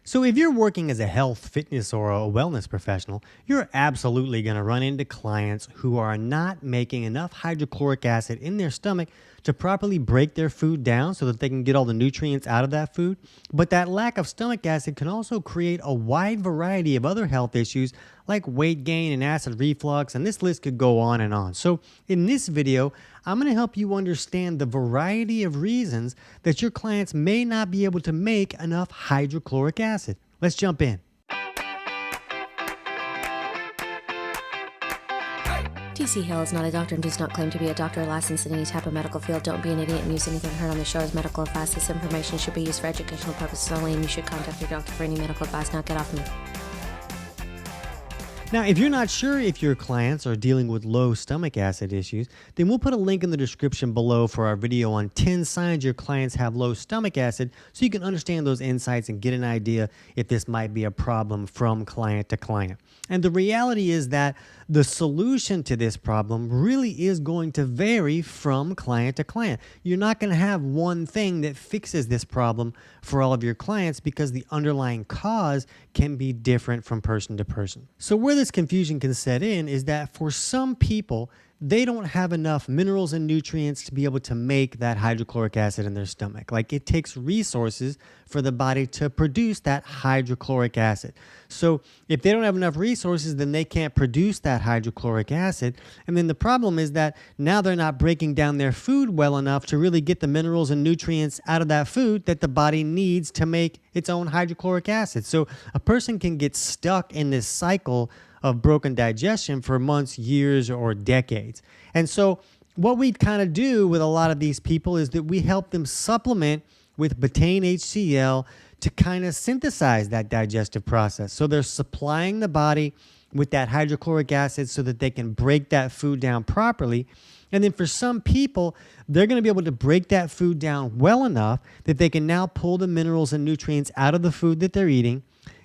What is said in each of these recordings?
So if you're working as a health, fitness, or a wellness professional, you're absolutely going to run into clients who are not making enough hydrochloric acid in their stomach to properly break their food down so that they can get all the nutrients out of that food. But that lack of stomach acid can also create a wide variety of other health issues like weight gain and acid reflux, and this list could go on and on. So in this video, I'm going to help you understand the variety of reasons that your clients may not be able to make enough hydrochloric acid. Let's jump in. TC Hale is not a doctor and does not claim to be a doctor or licensed in any type of medical field. Don't be an idiot and use anything heard on the show as medical advice. This information should be used for educational purposes only, and you should contact your doctor for any medical advice. Now get off me. Now, if you're not sure if your clients are dealing with low stomach acid issues, then we'll put a link in the description below for our video on 10 signs your clients have low stomach acid so you can understand those insights and get an idea if this might be a problem from client to client. And the reality is that the solution to this problem really is going to vary from client to client. You're not going to have one thing that fixes this problem for all of your clients because the underlying cause can be different from person to person. So where this confusion can set in is that for some people, they don't have enough minerals and nutrients to be able to make that hydrochloric acid in their stomach. Like, it takes resources for the body to produce that hydrochloric acid. So if they don't have enough resources, then they can't produce that hydrochloric acid. And then the problem is that now they're not breaking down their food well enough to really get the minerals and nutrients out of that food that the body needs to make its own hydrochloric acid. So a person can get stuck in this cycle of broken digestion for months, years, or decades. And so what we kind of do with a lot of these people is that we help them supplement with betaine HCl to kind of synthesize that digestive process. So they're supplying the body with that hydrochloric acid so that they can break that food down properly. And then for some people, they're going to be able to break that food down well enough that they can now pull the minerals and nutrients out of the food that they're eating,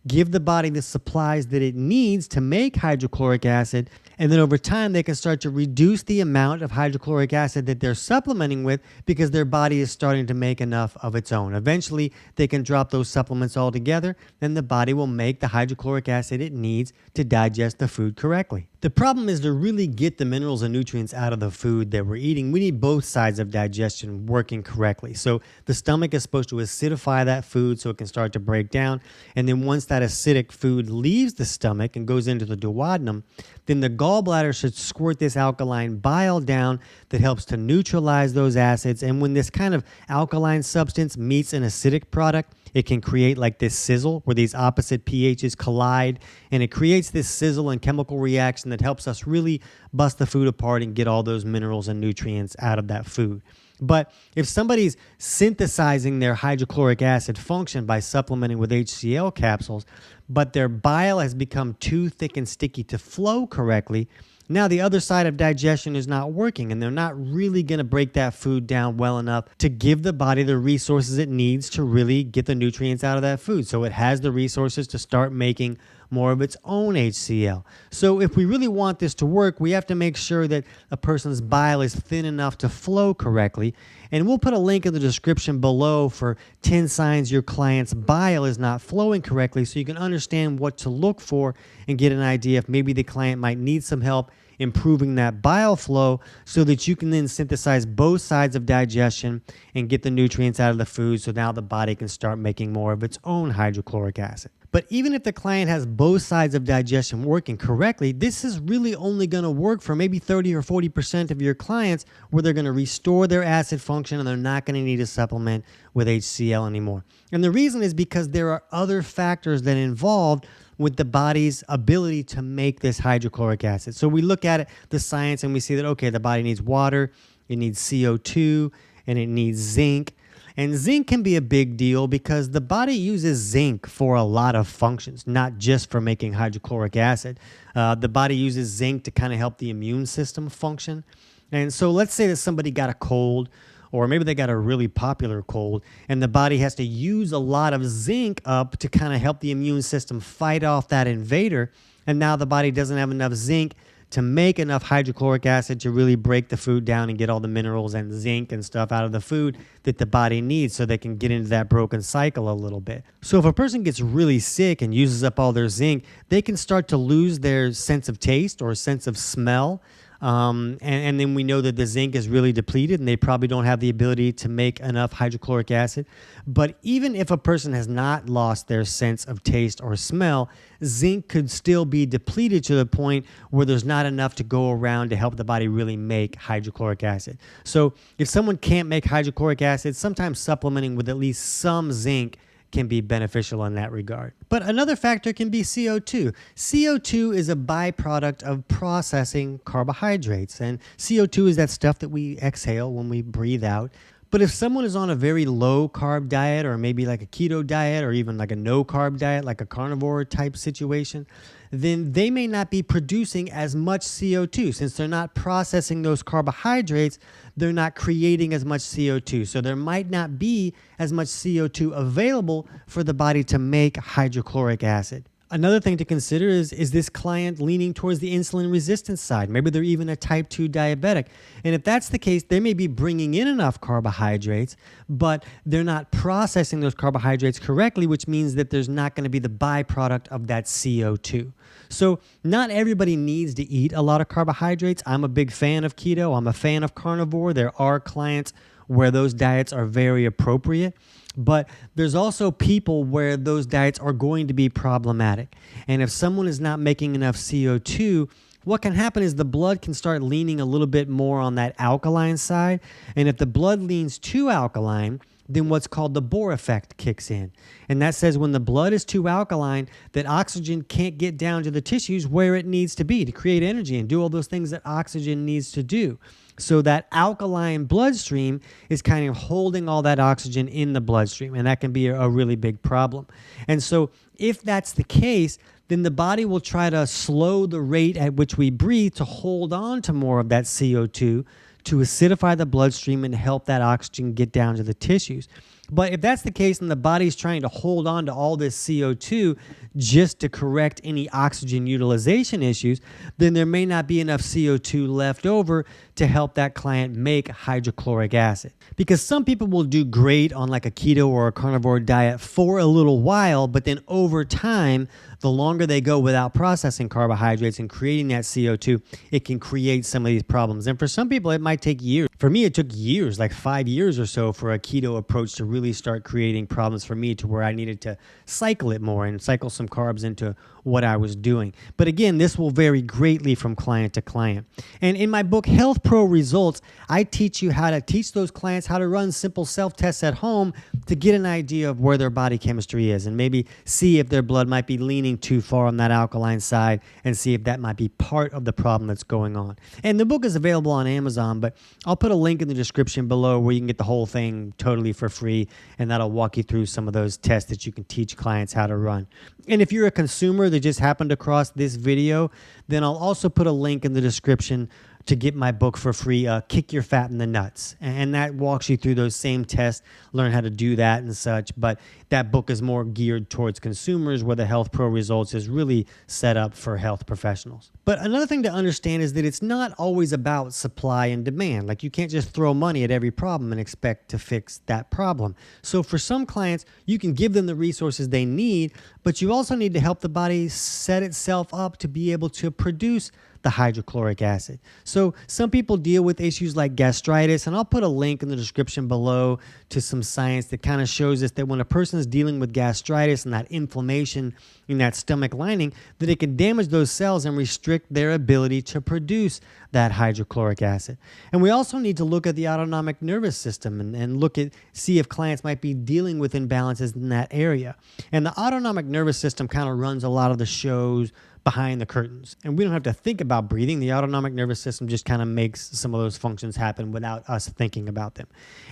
give the body the supplies that it needs to make hydrochloric acid, and then over time they can start to reduce the amount of hydrochloric acid that they're supplementing with because their body is starting to make enough of its own. Eventually, they can drop those supplements altogether, then the body will make the hydrochloric acid it needs to digest the food correctly. The problem is to really get the minerals and nutrients out of the food that we're eating, we need both sides of digestion working correctly. So the stomach is supposed to acidify that food so it can start to break down. And then once that acidic food leaves the stomach and goes into the duodenum, then the gallbladder should squirt this alkaline bile down that helps to neutralize those acids. And when this kind of alkaline substance meets an acidic product, it can create like this sizzle where these opposite pHs collide, and it creates this sizzle and chemical reaction that helps us really bust the food apart and get all those minerals and nutrients out of that food. But if somebody's synthesizing their hydrochloric acid function by supplementing with HCl capsules, but their bile has become too thick and sticky to flow correctly, now the other side of digestion is not working, and they're not really going to break that food down well enough to give the body the resources it needs to really get the nutrients out of that food. So it has the resources to start making more of its own HCl. So if we really want this to work, we have to make sure that a person's bile is thin enough to flow correctly. And we'll put a link in the description below for 10 signs your client's bile is not flowing correctly so you can understand what to look for and get an idea if maybe the client might need some help improving that bile flow so that you can then synthesize both sides of digestion and get the nutrients out of the food so now the body can start making more of its own hydrochloric acid. But even if the client has both sides of digestion working correctly, this is really only going to work for maybe 30 or 40% of your clients where they're going to restore their acid function and they're not going to need a supplement with HCl anymore. And the reason is because there are other factors that are involved with the body's ability to make this hydrochloric acid. So we look at it, the science, and we see that, okay, the body needs water, it needs CO2, and it needs zinc. And zinc can be a big deal because the body uses zinc for a lot of functions, not just for making hydrochloric acid. The body uses zinc to kind of help the immune system function. And so let's say that somebody got a cold, or maybe they got a really popular cold, and the body has to use a lot of zinc up to kind of help the immune system fight off that invader. And now the body doesn't have enough zinc to make enough hydrochloric acid to really break the food down and get all the minerals and zinc and stuff out of the food that the body needs so they can get into that broken cycle a little bit. So if a person gets really sick and uses up all their zinc, they can start to lose their sense of taste or sense of smell. And then we know that the zinc is really depleted and they probably don't have the ability to make enough hydrochloric acid. But even if a person has not lost their sense of taste or smell, zinc could still be depleted to the point where there's not enough to go around to help the body really make hydrochloric acid. So if someone can't make hydrochloric acid, sometimes supplementing with at least some zinc can be beneficial in that regard. But another factor can be CO2. CO2 is a byproduct of processing carbohydrates, and CO2 is that stuff that we exhale when we breathe out. But if someone is on a very low carb diet, or maybe like a keto diet, or even like a no carb diet, like a carnivore type situation, then they may not be producing as much CO2. Since they're not processing those carbohydrates, they're not creating as much CO2. So there might not be as much CO2 available for the body to make hydrochloric acid. Another thing to consider is this client leaning towards the insulin resistance side? Maybe they're even a type 2 diabetic. And if that's the case, they may be bringing in enough carbohydrates, but they're not processing those carbohydrates correctly, which means that there's not going to be the byproduct of that CO2. So not everybody needs to eat a lot of carbohydrates. I'm a big fan of keto. I'm a fan of carnivore. There are clients where those diets are very appropriate. But there's also people where those diets are going to be problematic. And if someone is not making enough CO2, what can happen is the blood can start leaning a little bit more on that alkaline side. And if the blood leans too alkaline, then what's called the Bohr effect kicks in. And that says when the blood is too alkaline, that oxygen can't get down to the tissues where it needs to be to create energy and do all those things that oxygen needs to do. So that alkaline bloodstream is kind of holding all that oxygen in the bloodstream, and that can be a really big problem. And so if that's the case, then the body will try to slow the rate at which we breathe to hold on to more of that CO2 to acidify the bloodstream and help that oxygen get down to the tissues. But if that's the case and the body's trying to hold on to all this CO2 just to correct any oxygen utilization issues, then there may not be enough CO2 left over to help that client make hydrochloric acid. Because some people will do great on like a keto or a carnivore diet for a little while, but then over time, the longer they go without processing carbohydrates and creating that CO2, it can create some of these problems. And for some people, it might take years. For me, it took years, like 5 years or so, for a keto approach to really start creating problems for me to where I needed to cycle it more and cycle some carbs into what I was doing. But again, this will vary greatly from client to client. And in my book, Health Pro Results, I teach you how to teach those clients how to run simple self-tests at home to get an idea of where their body chemistry is and maybe see if their blood might be leaning too far on that alkaline side and see if that might be part of the problem that's going on. And the book is available on Amazon, but I'll put a link in the description below where you can get the whole thing totally for free, and that'll walk you through some of those tests that you can teach clients how to run. And if you're a consumer that just happened across this video, then I'll also put a link in the description to get my book for free, Kick Your Fat in the Nuts. And that walks you through those same tests, learn how to do that and such. But that book is more geared towards consumers, where the Health Pro Results is really set up for health professionals. But another thing to understand is that it's not always about supply and demand. Like, you can't just throw money at every problem and expect to fix that problem. So for some clients, you can give them the resources they need, but you also need to help the body set itself up to be able to produce the hydrochloric acid. So some people deal with issues like gastritis, and I'll put a link in the description below to some science that kind of shows us that when a person is dealing with gastritis and that inflammation in that stomach lining, that it can damage those cells and restrict their ability to produce that hydrochloric acid. And we also need to look at the autonomic nervous system and see if clients might be dealing with imbalances in that area. And the autonomic nervous system kind of runs a lot of the shows behind the curtains. And we don't have to think about breathing. The autonomic nervous system just kind of makes some of those functions happen without us thinking about them.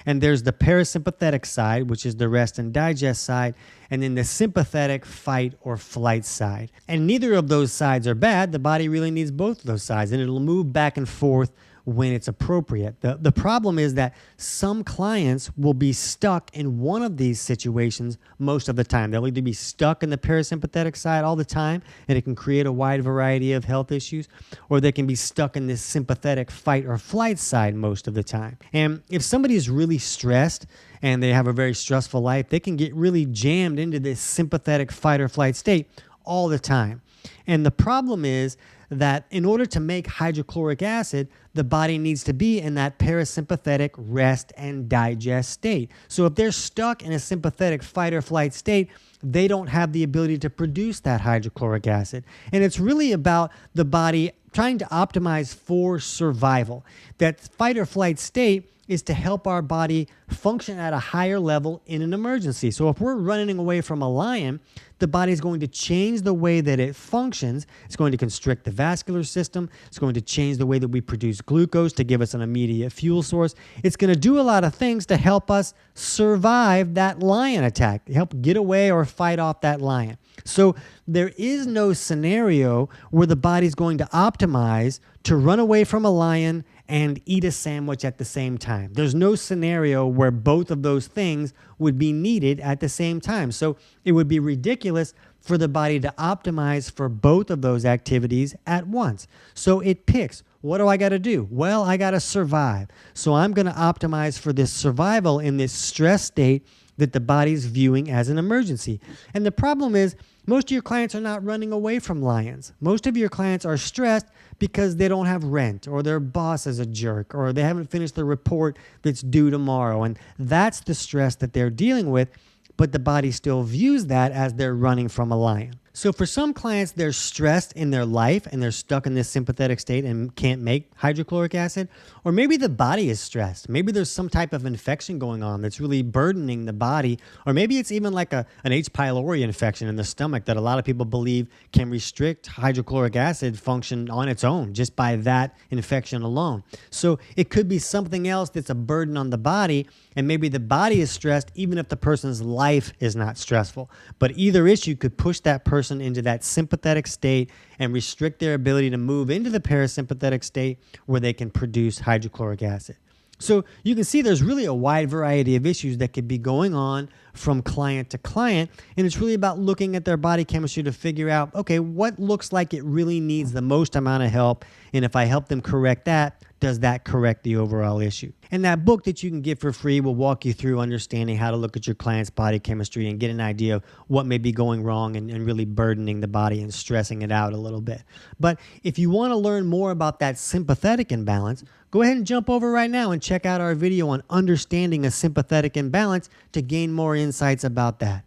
And there's the parasympathetic side, which is the rest and digest side, and then the sympathetic fight or flight side. And neither of those sides are bad. The body really needs both of those sides, and it'll move back and forth when it's appropriate. The problem is that some clients will be stuck in one of these situations most of the time. They'll either be stuck in the parasympathetic side all the time, and it can create a wide variety of health issues, or they can be stuck in this sympathetic fight or flight side most of the time. And if somebody is really stressed and they have a very stressful life, they can get really jammed into this sympathetic fight or flight state all the time. And the problem is that in order to make hydrochloric acid, the body needs to be in that parasympathetic rest and digest state. So if they're stuck in a sympathetic fight or flight state, they don't have the ability to produce that hydrochloric acid. And it's really about the body trying to optimize for survival. That fight or flight state is to help our body function at a higher level in an emergency. So if we're running away from a lion, the body is going to change the way that it functions. It's going to constrict the vascular system. It's going to change the way that we produce glucose to give us an immediate fuel source. It's going to do a lot of things to help us survive that lion attack, help get away or fight off that lion. So there is no scenario where the body's going to optimize to run away from a lion and eat a sandwich at the same time. There's no scenario where both of those things would be needed at the same time. So it would be ridiculous for the body to optimize for both of those activities at once. So it picks, what do I got to do? Well, I got to survive. So I'm going to optimize for this survival in this stress state that the body's viewing as an emergency. And the problem is, most of your clients are not running away from lions. Most of your clients are stressed because they don't have rent, or their boss is a jerk, or they haven't finished the report that's due tomorrow. And that's the stress that they're dealing with, but the body still views that as they're running from a lion. So for some clients, they're stressed in their life and they're stuck in this sympathetic state and can't make hydrochloric acid. Or maybe the body is stressed. Maybe there's some type of infection going on that's really burdening the body. Or maybe it's even like an H. pylori infection in the stomach that a lot of people believe can restrict hydrochloric acid function on its own just by that infection alone. So it could be something else that's a burden on the body, and maybe the body is stressed even if the person's life is not stressful. But either issue could push that person into that sympathetic state and restrict their ability to move into the parasympathetic state where they can produce hydrochloric acid. So you can see there's really a wide variety of issues that could be going on from client to client, and it's really about looking at their body chemistry to figure out, okay, what looks like it really needs the most amount of help, and if I help them correct that, does that correct the overall issue? And that book that you can get for free will walk you through understanding how to look at your client's body chemistry and get an idea of what may be going wrong and really burdening the body and stressing it out a little bit. But if you want to learn more about that sympathetic imbalance, go ahead and jump over right now and check out our video on understanding a sympathetic imbalance to gain more insights about that.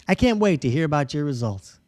I can't wait to hear about your results.